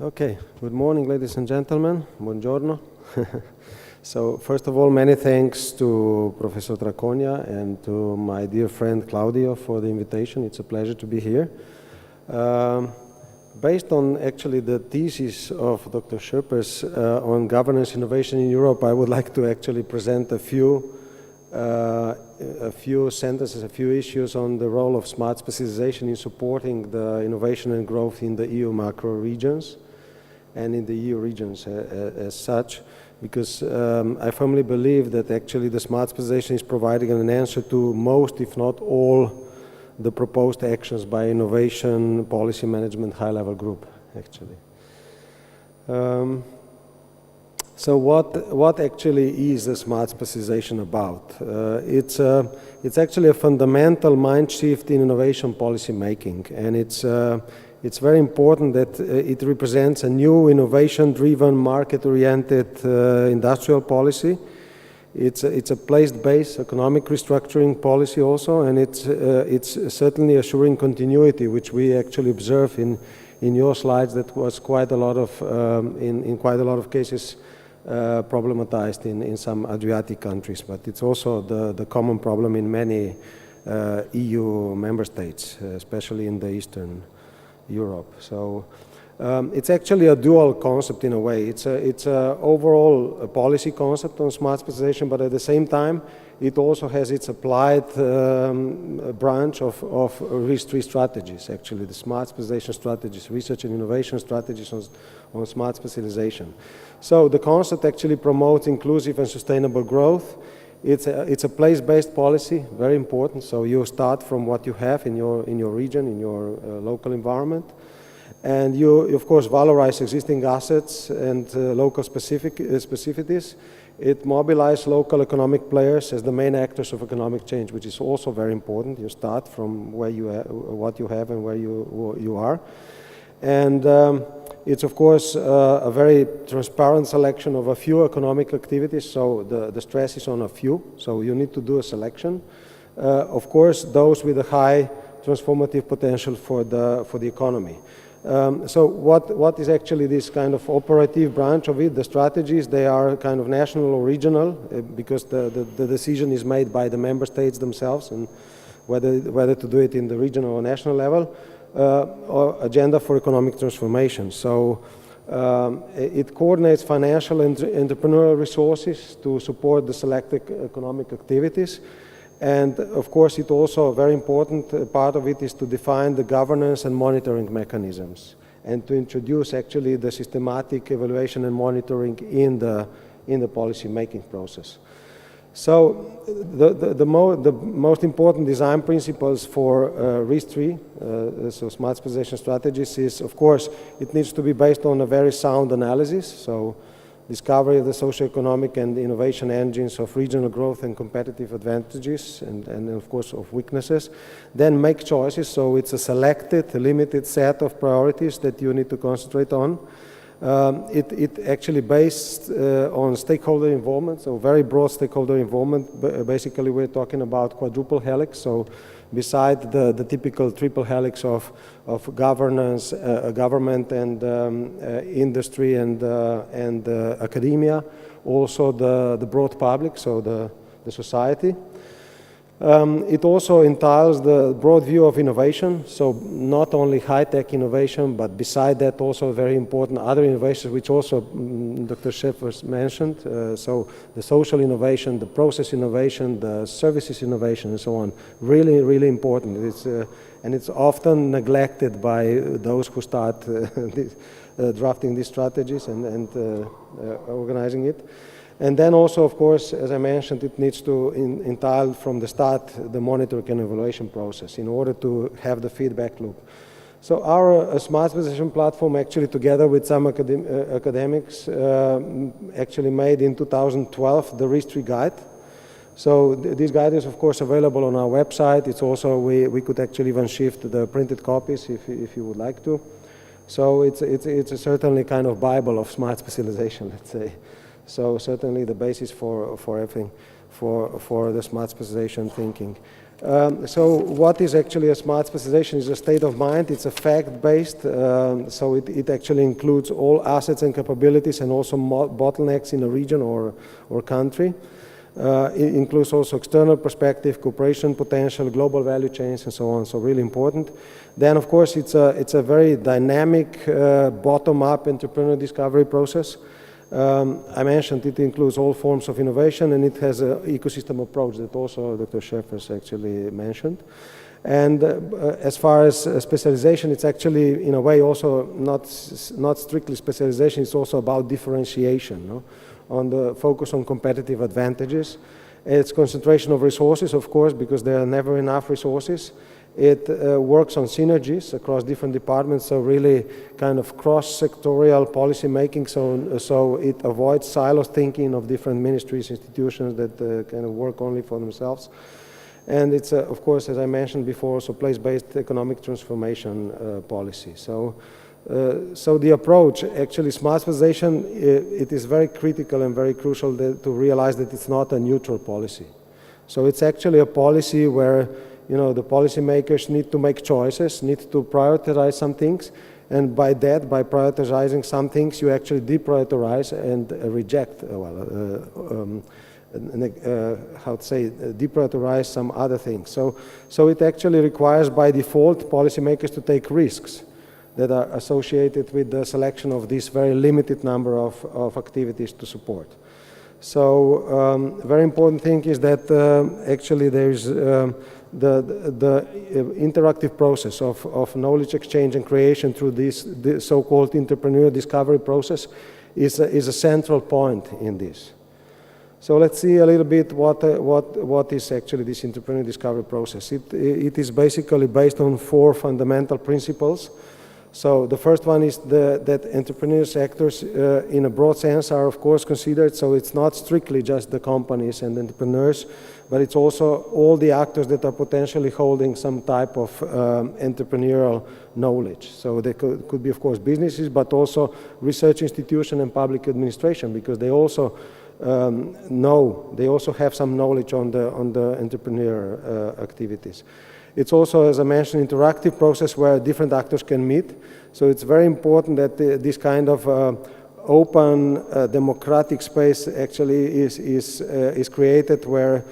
Okay, good morning, ladies and gentlemen. Buongiorno. So, first of all, many thanks to Professor Traconia and to my dear friend Claudio for the invitation. It's a pleasure to be here. Based on actually the thesis of Dr. Schöpers on governance innovation in Europe, I would like to actually present a few sentences, a few issues on the role of smart specialization in supporting the innovation and growth in the EU macro regions and in the EU regions as such, because I firmly believe that actually the smart specialization is providing an answer to most, if not all, the proposed actions by innovation policy management high-level group, actually. So what actually is the smart specialization about? It's actually a fundamental mind shift in innovation policy making, and it's very important that it represents a new innovation-driven, market-oriented industrial policy. It's a place-based economic restructuring policy also, and it's certainly assuring continuity, which we actually observe in your slides. That was quite a lot of in quite a lot of cases problematized in some Adriatic countries, but it's also the common problem in many EU member states, especially in the Eastern Europe. So it's actually a dual concept in a way. It's a overall policy concept on smart specialization, but at the same time, it also has its applied branch of RIS3 strategies, actually, the smart specialization strategies, research and innovation strategies on smart specialization. So the concept actually promotes inclusive and sustainable growth. It's a place-based policy, very important. So you start from what you have in your region, in your local environment. And you, of course, valorize existing assets and local specificities. It mobilizes local economic players as the main actors of economic change, which is also very important. You start from where you what you have and where you are. And it's, of course, a very transparent selection of a few economic activities. So the stress is on a few. So you need to do a selection. Of course, those with a high transformative potential for the economy. So what is actually this kind of operative branch of it? The strategies, they are kind of national or regional because the decision is made by the member states themselves and whether to do it in the regional or national level, or agenda for economic transformation. So it coordinates financial and entrepreneurial resources to support the selected economic activities. And of course, it also, a very important part of it is to define the governance and monitoring mechanisms and to introduce actually the systematic evaluation and monitoring in the policy making process. So the most important design principles for RIS3, so smart specialization strategies, is, of course, it needs to be based on a very sound analysis. So discovery of the socio-economic and innovation engines of regional growth and competitive advantages and of course of weaknesses. Then make choices, so it's a selected, limited set of priorities that you need to concentrate on. It actually based on stakeholder involvement, so very broad stakeholder involvement. Basically, we're talking about quadruple helix, so beside the typical triple helix of governance, government and industry and academia, also the broad public, so the society. It also entails the broad view of innovation, so not only high-tech innovation, but beside that also very important other innovations, which also Dr. Schöpers mentioned, so the social innovation, the process innovation, the services innovation, and so on. Really, really important. And it's often neglected by those who start drafting these strategies and organizing it. And then also, of course, as I mentioned, it needs to entail from the start the monitoring and evaluation process in order to have the feedback loop. So our smart specialization platform, actually together with some academics, actually made in 2012 the RIS3 guide. So this guide is, of course, available on our website. It's also, we could actually even shift the printed copies if you would like to. So it's a certainly kind of Bible of smart specialization, let's say. So certainly the basis for everything, for the smart specialization thinking. So what is actually a smart specialization is a state of mind. It's a fact-based, so it actually includes all assets and capabilities and also bottlenecks in a region or country. It includes also external perspective, cooperation potential, global value chains, and so on, so really important. Then, of course, it's a very dynamic bottom-up entrepreneurial discovery process. I mentioned it includes all forms of innovation, and it has an ecosystem approach that also Dr. Schäfer's actually mentioned. And as far as specialization, it's actually, in a way, also not strictly specialization, it's also about differentiation, no? On the focus on competitive advantages. It's concentration of resources, of course, because there are never enough resources. It works on synergies across different departments, so really kind of cross-sectorial policy making, so it avoids silos thinking of different ministries, institutions that kind of work only for themselves. And it's, of course, as I mentioned before, so place-based economic transformation policy. So the approach, actually, smart specialization, it is very critical and very crucial to realize that it's not a neutral policy. So it's actually a policy where, you know, the policymakers need to make choices, need to prioritize some things, and by that, by prioritizing some things, you actually deprioritize and reject, how to say, deprioritize some other things. So it actually requires, by default, policymakers to take risks that are associated with the selection of this very limited number of activities to support. So very important thing is that actually there's the interactive process of knowledge exchange and creation through this so-called entrepreneurial discovery process is a central point in this. So let's see a little bit what is actually this entrepreneurial discovery process. It is basically based on 4 fundamental principles. So the first one is that entrepreneurial sectors in a broad sense are of course considered, so it's not strictly just the companies and entrepreneurs, but it's also all the actors that are potentially holding some type of entrepreneurial knowledge. So they could be of course businesses, but also research institution and public administration, because they also they also have some knowledge on the entrepreneurial activities. It's also, as I mentioned, interactive process where different actors can meet. So it's very important that this kind of open democratic space actually is created where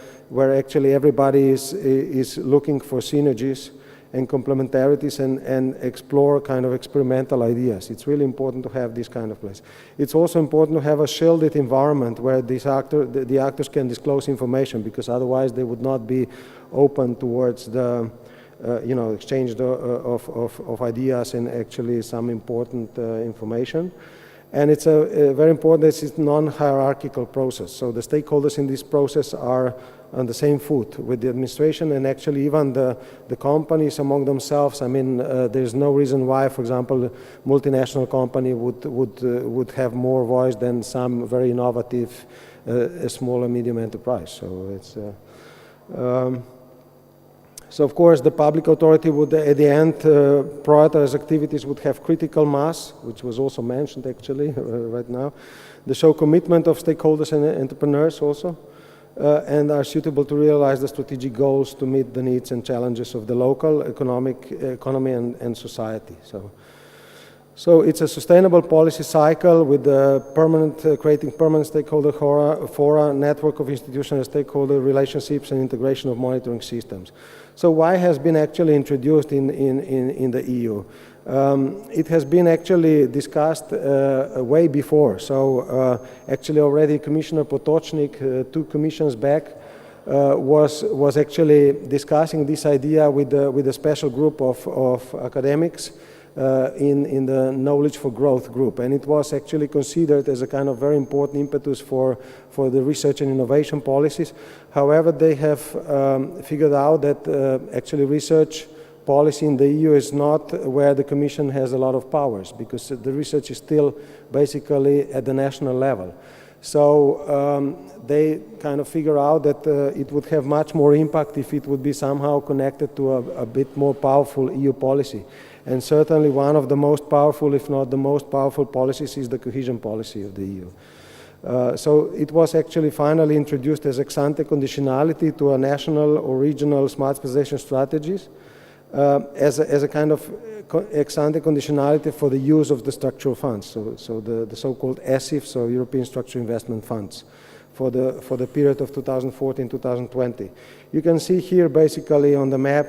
actually everybody is looking for synergies and complementarities and explore kind of experimental ideas. It's really important to have this kind of place. It's also important to have a shielded environment where the actors can disclose information, because otherwise they would not be open towards the exchange of ideas and actually some important information. And it's a very important, it's a non-hierarchical process. So the stakeholders in this process are on the same foot with the administration, and actually even the companies among themselves. I mean, there's no reason why, for example, a multinational company would have more voice than some very innovative small and medium enterprise. So it's so of course the public authority would at the end prioritize activities would have critical mass, which was also mentioned actually right now. They show commitment of stakeholders and entrepreneurs also, and are suitable to realize the strategic goals to meet the needs and challenges of the local economy and society. So it's a sustainable policy cycle with creating permanent stakeholder fora, network of institutional stakeholder relationships, and integration of monitoring systems. So why has been actually introduced in the EU? It has been actually discussed way before. So actually already Commissioner Potočnik 2 commissions back was actually discussing this idea with a special group of academics in the Knowledge for Growth group, and it was actually considered as a kind of very important impetus for the research and innovation policies. However, they have figured out that actually research policy in the EU is not where the Commission has a lot of powers, because the research is still basically at the national level. So they kind of figure out that it would have much more impact if it would be somehow connected to a bit more powerful EU policy. And certainly one of the most powerful, if not the most powerful policies, is the cohesion policy of the EU. So it was actually finally introduced as ex-ante conditionality to a national or regional smart specialization strategies as a kind of ex-ante conditionality for the use of the structural funds, so the so-called ESIFs, so European Structural Investment Funds, for the period of 2014-2020. You can see here basically on the map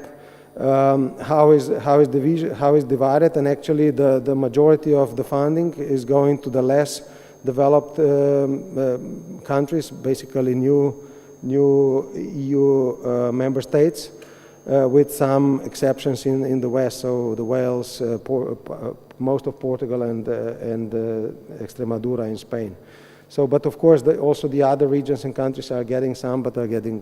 how is divided, and actually the majority of the funding is going to the less developed countries, basically new EU member states, with some exceptions in the West, so the Wales, most of Portugal and Extremadura in Spain. So, but of course, also the other regions and countries are getting some, but are getting,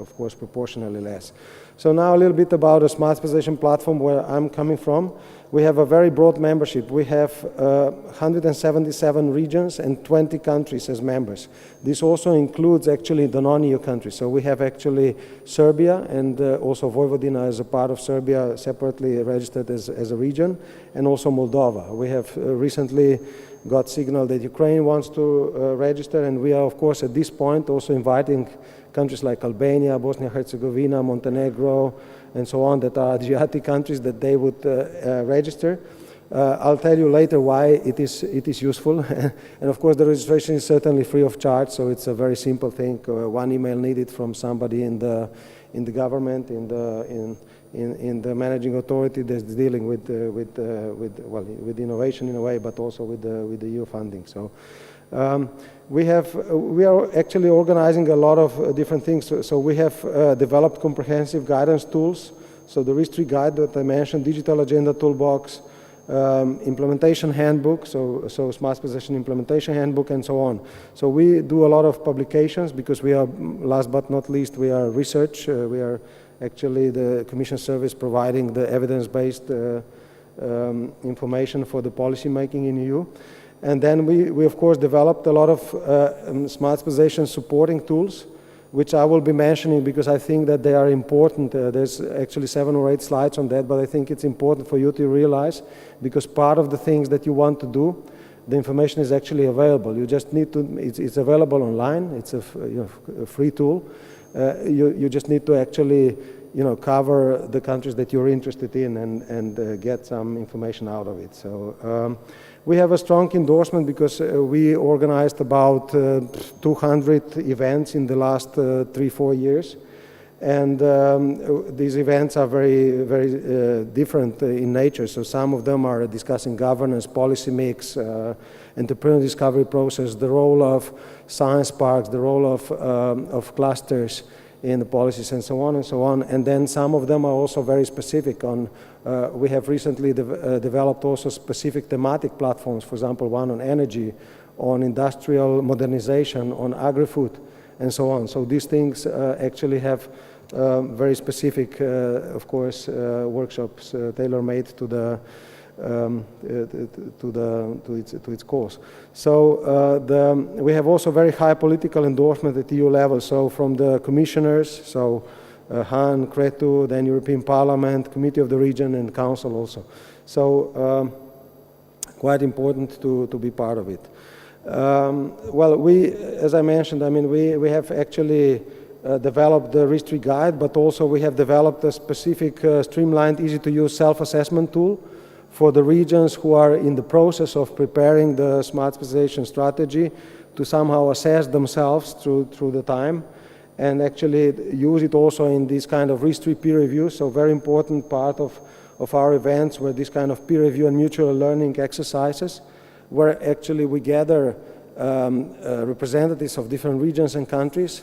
of course, proportionally less. So now a little bit about a smart specialization platform where I'm coming from. We have a very broad membership. We have 177 regions and 20 countries as members. This also includes actually the non-EU countries. So we have actually Serbia and also Vojvodina as a part of Serbia, separately registered as a region, and also Moldova. We have recently got signal that Ukraine wants to register, and we are, of course, at this point also inviting countries like Albania, Bosnia-Herzegovina, Montenegro, and so on, that are Adriatic countries, that they would register. I'll tell you later why it is useful. And of course, the registration is certainly free of charge, so it's a very simple thing. One email needed from somebody in the government, in the managing authority that's dealing with innovation in a way, but also with the EU funding. So we are actually organizing a lot of different things. So we have developed comprehensive guidance tools. So the RIS3 guide that I mentioned, digital agenda toolbox, implementation handbook, so smart specialization implementation handbook, and so on. So we do a lot of publications because we are, last but not least, we are research. We are actually the Commission service providing the evidence-based information for the policy making in EU. And then we of course developed a lot of smart specialization supporting tools, which I will be mentioning because I think that they are important. There's actually 7 or 8 slides on that, but I think it's important for you to realize, because part of the things that you want to do, the information is actually available. You just need to, it's available online, it's a free tool. You just need to actually, cover the countries that you're interested in and get some information out of it. So we have a strong endorsement because we organized about 200 events in the last 3-4 years. And these events are very, very different in nature. So some of them are discussing governance, policy mix, entrepreneurial discovery process, the role of science parks, the role of clusters in the policies, and so on and so on. And then some of them are also very specific on, we have recently developed also specific thematic platforms, for example, one on energy, on industrial modernization, on agri-food, and so on. So these things actually have very specific, of course, workshops tailor-made to its course. So we have also very high political endorsement at EU level. So from the commissioners, so Han, Cretu, then European Parliament, Committee of the Region, and Council also. So quite important to be part of it. Well, as I mentioned, I mean, we have actually developed the RIS3 guide, but also we have developed a specific streamlined, easy-to-use self-assessment tool for the regions who are in the process of preparing the smart specialization strategy to somehow assess themselves through the time and actually use it also in this kind of RIS3 peer review. So very important part of our events were this kind of peer review and mutual learning exercises, where actually we gather representatives of different regions and countries,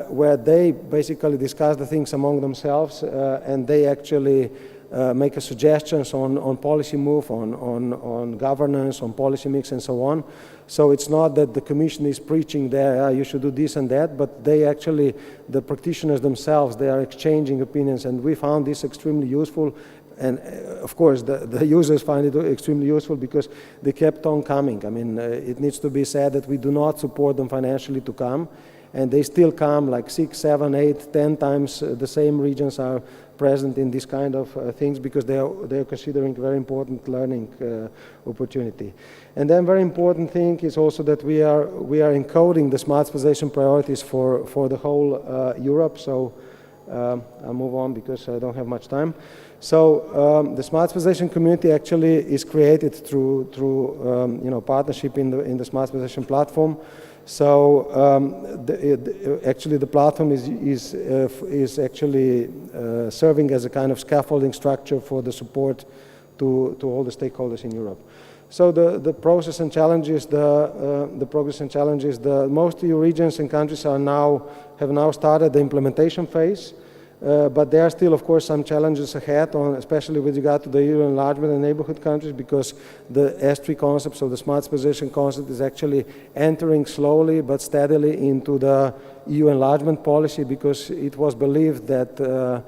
where they basically discuss the things among themselves and they actually make suggestions on policy move, on governance, on policy mix, and so on. So it's not that the Commission is preaching there, you should do this and that, but they actually, the practitioners themselves, they are exchanging opinions, and we found this extremely useful. And of course, the users find it extremely useful because they kept on coming. I mean, it needs to be said that we do not support them financially to come. And they still come like 6, 7, 8, 10 times the same regions are present in this kind of things because they're considering very important learning opportunity. And then very important thing is also that we are encoding the smart specialization priorities for the whole Europe. So I'll move on because I don't have much time. So the smart specialization community actually is created through partnership in the smart specialization platform. So actually the platform is actually serving as a kind of scaffolding structure for the support to all the stakeholders in Europe. So the process and challenges, the progress and challenges, most EU regions and countries have now started the implementation phase. But there are still, of course, some challenges ahead, especially with regard to the EU enlargement and neighborhood countries, because the S3 concept, so the smart specialization concept, is actually entering slowly but steadily into the EU enlargement policy, because it was believed that the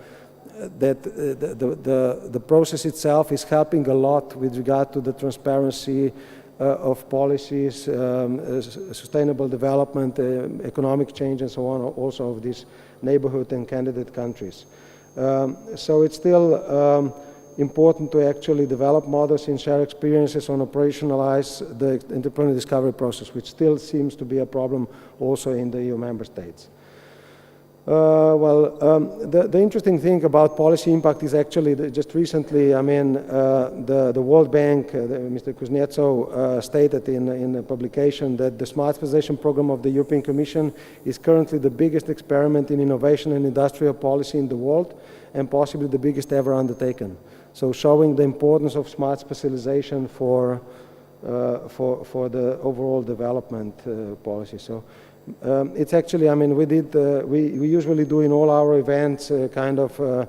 process itself is helping a lot with regard to the transparency of policies, sustainable development, economic change, and so on, also of these neighborhood and candidate countries. So it's still important to actually develop models and share experiences on operationalize the entrepreneur discovery process, which still seems to be a problem also in the EU member states. The interesting thing about policy impact is actually that just recently, I mean, the World Bank, Mr. Kuznetsov stated in a publication that the Smart Specialization Program of the European Commission is currently the biggest experiment in innovation and industrial policy in the world, and possibly the biggest ever undertaken. So showing the importance of smart specialization for the overall development policy. So. It's actually, I mean, we usually do in all our events kind of a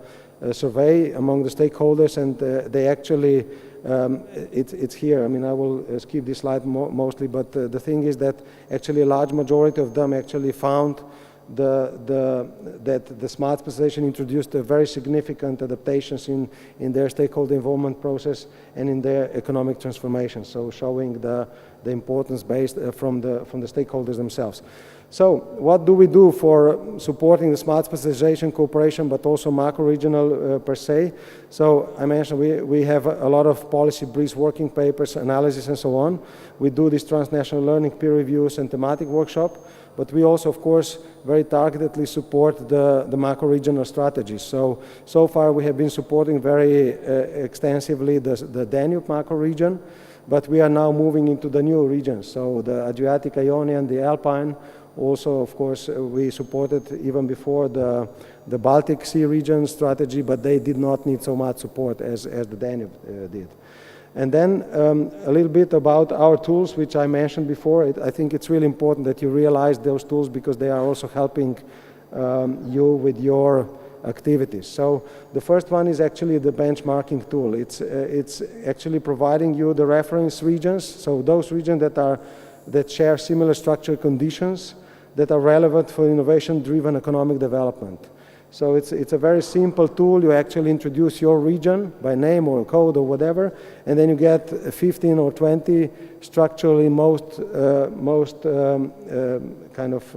survey among the stakeholders, and they actually, it's here. I mean, I will skip this slide mostly, but the thing is that actually a large majority of them actually found that the smart specialization introduced a very significant adaptations in their stakeholder involvement process and in their economic transformation. So showing the importance based from the stakeholders themselves. So what do we do for supporting the smart specialization cooperation, but also macro-regional per se? So I mentioned we have a lot of policy briefs, working papers, analysis, and so on. We do these transnational learning peer reviews and thematic workshop, but we also, of course, very targetedly support the macro-regional strategies. So far we have been supporting very extensively the Danube macro-region, but we are now moving into the new regions, so the Adriatic, Ionian, the Alpine. Also, of course, we supported even before the Baltic Sea region strategy, but they did not need so much support as the Danube did. And then a little bit about our tools, which I mentioned before. I think it's really important that you realize those tools because they are also helping you with your activities. So the first one is actually the benchmarking tool. It's actually providing you the reference regions, so those regions that share similar structural conditions that are relevant for innovation-driven economic development. So it's a very simple tool. You actually introduce your region by name or code or whatever, and then you get 15 or 20 structurally most kind of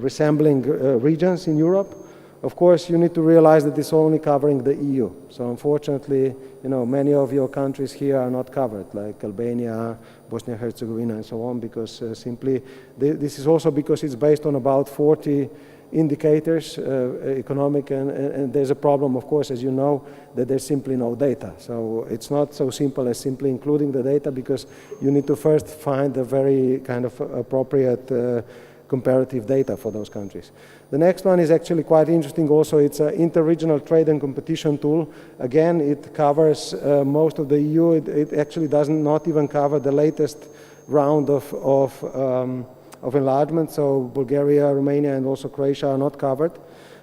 resembling regions in Europe. Of course, you need to realize that it's only covering the EU. So unfortunately, many of your countries here are not covered, like Albania, Bosnia-Herzegovina, and so on, because simply, this is also because it's based on about 40 indicators, economic, and there's a problem, of course, as you know, that there's simply no data. So it's not so simple as simply including the data, because you need to first find a very kind of appropriate comparative data for those countries. The next one is actually quite interesting also. It's an interregional trade and competition tool. Again, it covers most of the EU. It actually does not even cover the latest round of enlargement. So Bulgaria, Romania, and also Croatia are not covered.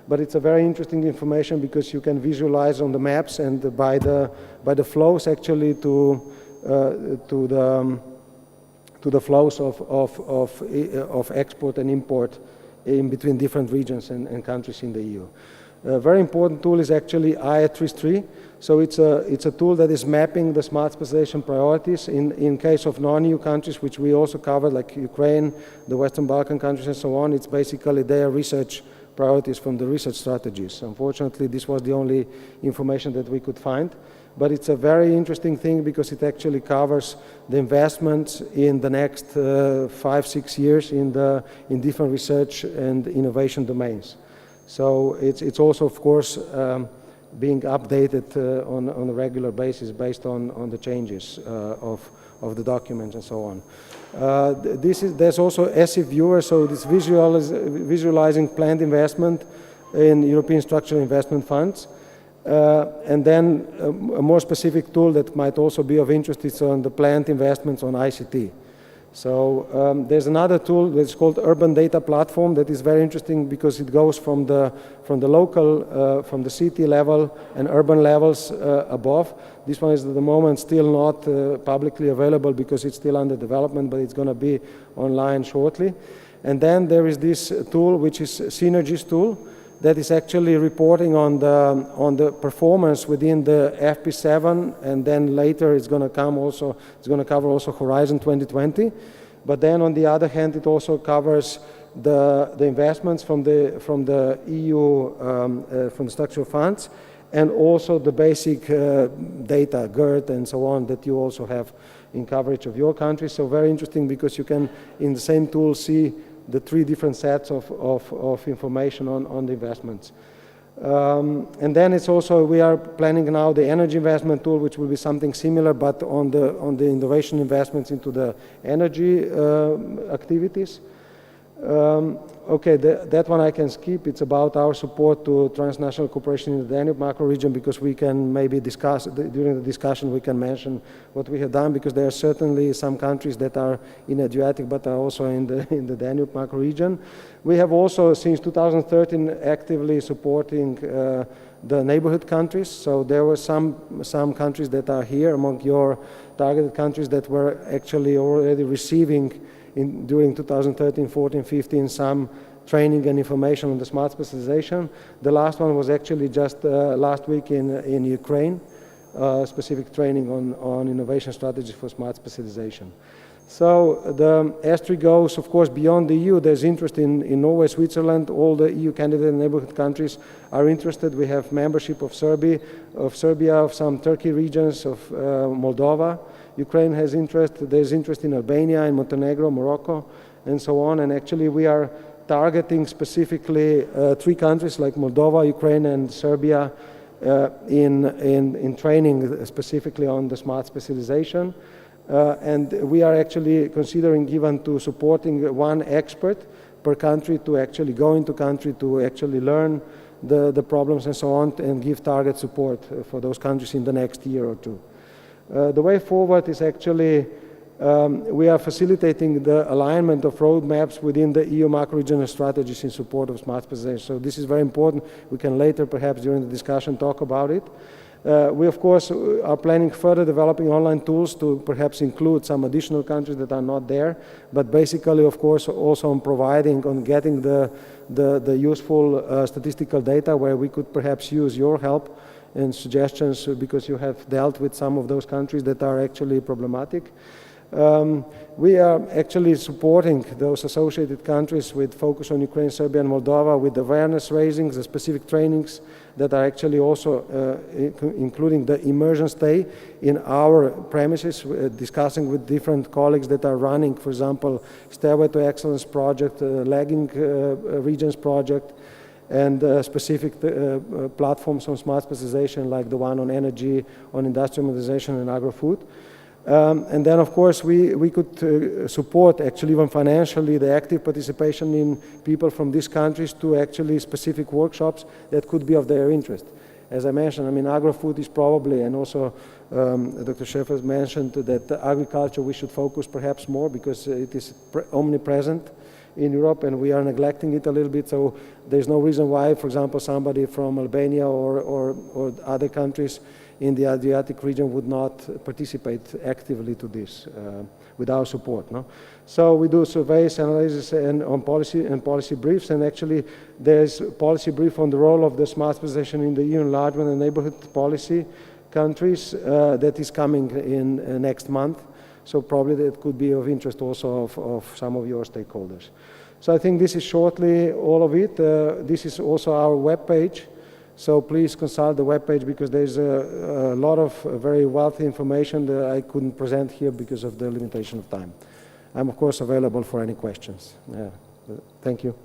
But it's a very interesting information because you can visualize on the maps and by the flows actually to the flows of export and import in between different regions and countries in the EU. A very important tool is actually IA33. So it's a tool that is mapping the smart specialization priorities in case of non-EU countries, which we also covered, like Ukraine, the Western Balkan countries and so on. It's basically their research priorities from the research strategies. Unfortunately, this was the only information that we could find. But it's a very interesting thing because it actually covers the investments in the next 5-6 years in different research and innovation domains. So it's also, of course, being updated on a regular basis based on the changes of the documents and so on. There's also ESI Viewer, so this visualizing planned investment in European structural investment funds. And then a more specific tool that might also be of interest is on the planned investments on ICT. So there's another tool that's called Urban Data Platform that is very interesting because it goes from the local, from the city level and urban levels above. This one is at the moment still not publicly available because it's still under development, but it's going to be online shortly. And then there is this tool, which is Synergies tool, that is actually reporting on the performance within the FP7, and then later it's going to come also, it's going to cover also Horizon 2020. But then on the other hand, it also covers the investments from the EU, from the structural funds, and also the basic data, GERD and so on, that you also have in coverage of your country. So very interesting because you can, in the same tool, see the 3 different sets of information on the investments. And then it's also, we are planning now the energy investment tool, which will be something similar, but on the innovation investments into the energy activities. Okay, that one I can skip. It's about our support to transnational cooperation in the Danube macro region, because we can maybe discuss, during the discussion we can mention what we have done, because there are certainly some countries that are in Adriatic but are also in the Danube macro region. We have also, since 2013, actively supporting the neighborhood countries. So there were some countries that are here among your targeted countries that were actually already receiving during 2013, 14, 15, some training and information on the smart specialization. The last one was actually just last week in Ukraine, specific training on innovation strategies for smart specialization. So the S3 goes, of course, beyond the EU. There's interest in Norway, Switzerland. All the EU candidate and neighborhood countries are interested. We have membership of Serbia, of some Turkey regions, of Moldova. Ukraine has interest. There's interest in Albania, in Montenegro, Morocco, and so on. And actually, we are targeting specifically 3 countries like Moldova, Ukraine, and Serbia in training specifically on the smart specialization. And we are actually considering given to supporting 1 expert per country to actually go into country to actually learn the problems and so on, and give target support for those countries in the next year or 2. The way forward is actually we are facilitating the alignment of roadmaps within the EU macro-regional strategies in support of smart specialization. So this is very important. We can later, perhaps during the discussion, talk about it. We, of course, are planning further developing online tools to perhaps include some additional countries that are not there, but basically, of course, also on providing, on getting the useful statistical data where we could perhaps use your help and suggestions, because you have dealt with some of those countries that are actually problematic. We are actually supporting those associated countries with focus on Ukraine, Serbia, and Moldova with awareness raising, the specific trainings that are actually also including the immersion stay in our premises, discussing with different colleagues that are running, for example, Stairway to Excellence project, Lagging Regions project, and specific platforms on smart specialization like the one on energy, on industrial modernization and agro-food. And then, of course, we could support, actually even financially, the active participation in people from these countries to actually specific workshops that could be of their interest. As I mentioned, I mean, agro-food is probably, and also Dr. Schäfer mentioned that agriculture we should focus perhaps more because it is omnipresent in Europe, and we are neglecting it a little bit. So there's no reason why, for example, somebody from Albania or other countries in the Adriatic region would not participate actively to this with our support. No? So we do surveys, analysis, and on policy briefs, and actually there's a policy brief on the role of the smart specialization in the EU enlargement and neighborhood policy countries that is coming in next month. So probably that could be of interest also of some of your stakeholders. So I think this is shortly all of it. This is also our webpage. So please consult the webpage because there's a lot of very wealthy information that I couldn't present here because of the limitation of time. I'm of course available for any questions. Thank you.